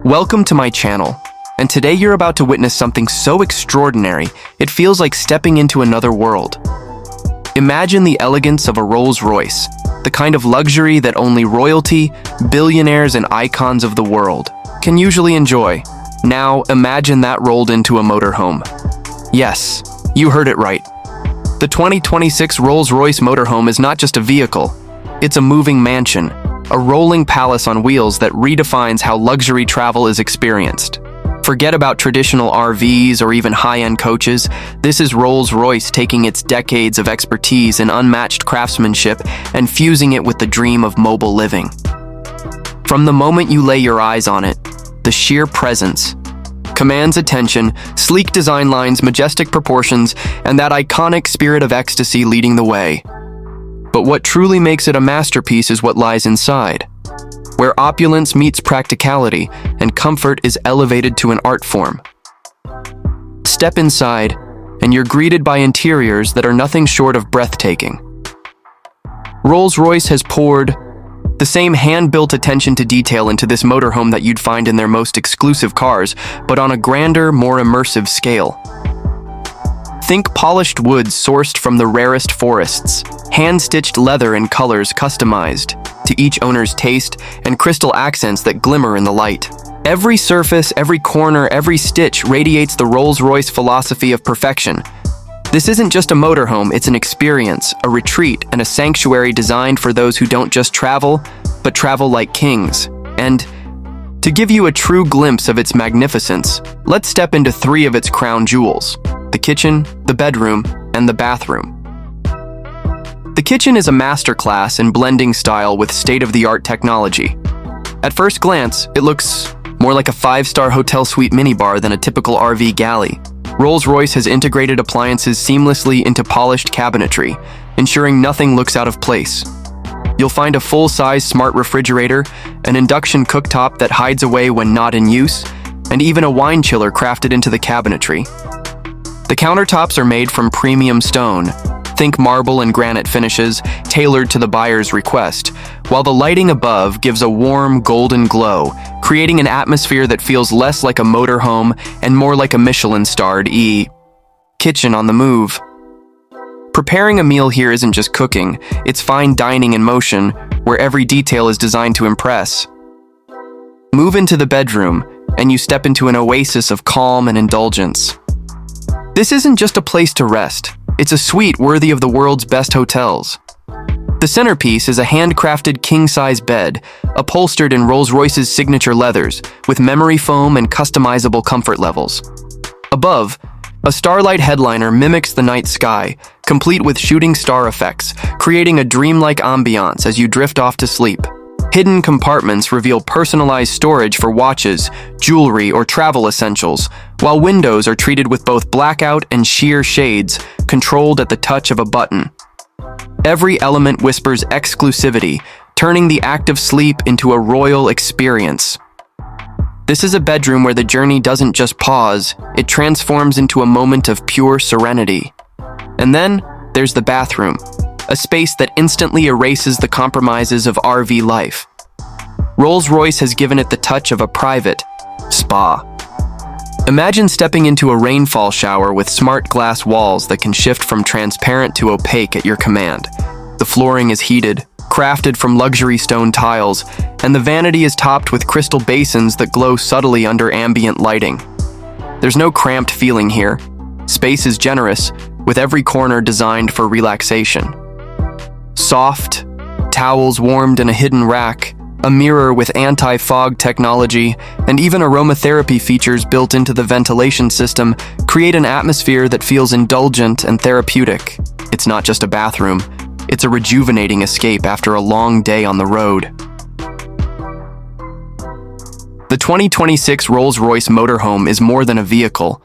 Welcome to my channel, and today you're about to witness something so extraordinary, it feels like stepping into another world. Imagine the elegance of a Rolls-Royce, the kind of luxury that only royalty, billionaires, and icons of the world can usually enjoy. Now, imagine that rolled into a motorhome. Yes, you heard it right. The 2026 Rolls-Royce Motorhome is not just a vehicle, it's a moving mansion, a rolling palace on wheels that redefines how luxury travel is experienced. Forget about traditional RVs or even high-end coaches. This is Rolls-Royce taking its decades of expertise in unmatched craftsmanship and fusing it with the dream of mobile living. From the moment you lay your eyes on it, the sheer presence commands attention, sleek design lines, majestic proportions, and that iconic spirit of ecstasy leading the way. But what truly makes it a masterpiece is what lies inside, where opulence meets practicality and comfort is elevated to an art form. Step inside, and you're greeted by interiors that are nothing short of breathtaking. Rolls-Royce has poured the same hand-built attention to detail into this motorhome that you'd find in their most exclusive cars, but on a grander, more immersive scale. Think polished woods sourced from the rarest forests, hand-stitched leather in colors customized to each owner's taste, and crystal accents that glimmer in the light. Every surface, every corner, every stitch radiates the Rolls-Royce philosophy of perfection. This isn't just a motorhome, it's an experience, a retreat, and a sanctuary designed for those who don't just travel, but travel like kings. And to give you a true glimpse of its magnificence, let's step into three of its crown jewels: the kitchen, the bedroom, and the bathroom. The kitchen is a masterclass in blending style with state-of-the-art technology. At first glance, it looks more like a five-star hotel suite minibar than a typical RV galley. Rolls-Royce has integrated appliances seamlessly into polished cabinetry, ensuring nothing looks out of place. You'll find a full-size smart refrigerator, an induction cooktop that hides away when not in use, and even a wine chiller crafted into the cabinetry. The countertops are made from premium stone. Think marble and granite finishes, tailored to the buyer's request, while the lighting above gives a warm, golden glow, creating an atmosphere that feels less like a motorhome and more like a Michelin-starred kitchen on the move. Preparing a meal here isn't just cooking, it's fine dining in motion, where every detail is designed to impress. Move into the bedroom, and you step into an oasis of calm and indulgence. This isn't just a place to rest. It's a suite worthy of the world's best hotels. The centerpiece is a handcrafted king-size bed, upholstered in Rolls-Royce's signature leathers, with memory foam and customizable comfort levels. Above, a starlight headliner mimics the night sky, complete with shooting star effects, creating a dreamlike ambiance as you drift off to sleep. Hidden compartments reveal personalized storage for watches, jewelry, or travel essentials, while windows are treated with both blackout and sheer shades, controlled at the touch of a button. Every element whispers exclusivity, turning the act of sleep into a royal experience. This is a bedroom where the journey doesn't just pause, it transforms into a moment of pure serenity. And then, there's the bathroom, a space that instantly erases the compromises of RV life. Rolls-Royce has given it the touch of a private spa. Imagine stepping into a rainfall shower with smart glass walls that can shift from transparent to opaque at your command. The flooring is heated, crafted from luxury stone tiles, and the vanity is topped with crystal basins that glow subtly under ambient lighting. There's no cramped feeling here. Space is generous, with every corner designed for relaxation. Soft towels warmed in a hidden rack, a mirror with anti-fog technology, and even aromatherapy features built into the ventilation system create an atmosphere that feels indulgent and therapeutic. It's not just a bathroom, it's a rejuvenating escape after a long day on the road. The 2026 Rolls-Royce Motorhome is more than a vehicle.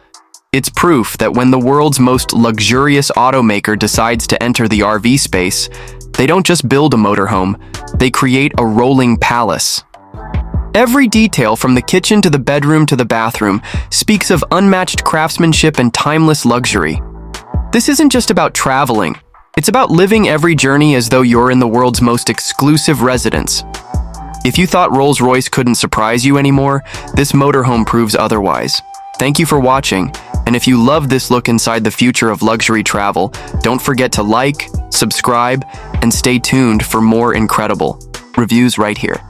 It's proof that when the world's most luxurious automaker decides to enter the RV space, they don't just build a motorhome, they create a rolling palace. Every detail from the kitchen to the bedroom to the bathroom speaks of unmatched craftsmanship and timeless luxury. This isn't just about traveling, it's about living every journey as though you're in the world's most exclusive residence. If you thought Rolls-Royce couldn't surprise you anymore, this motorhome proves otherwise. Thank you for watching, and if you love this look inside the future of luxury travel, don't forget to like, subscribe, and stay tuned for more incredible reviews right here.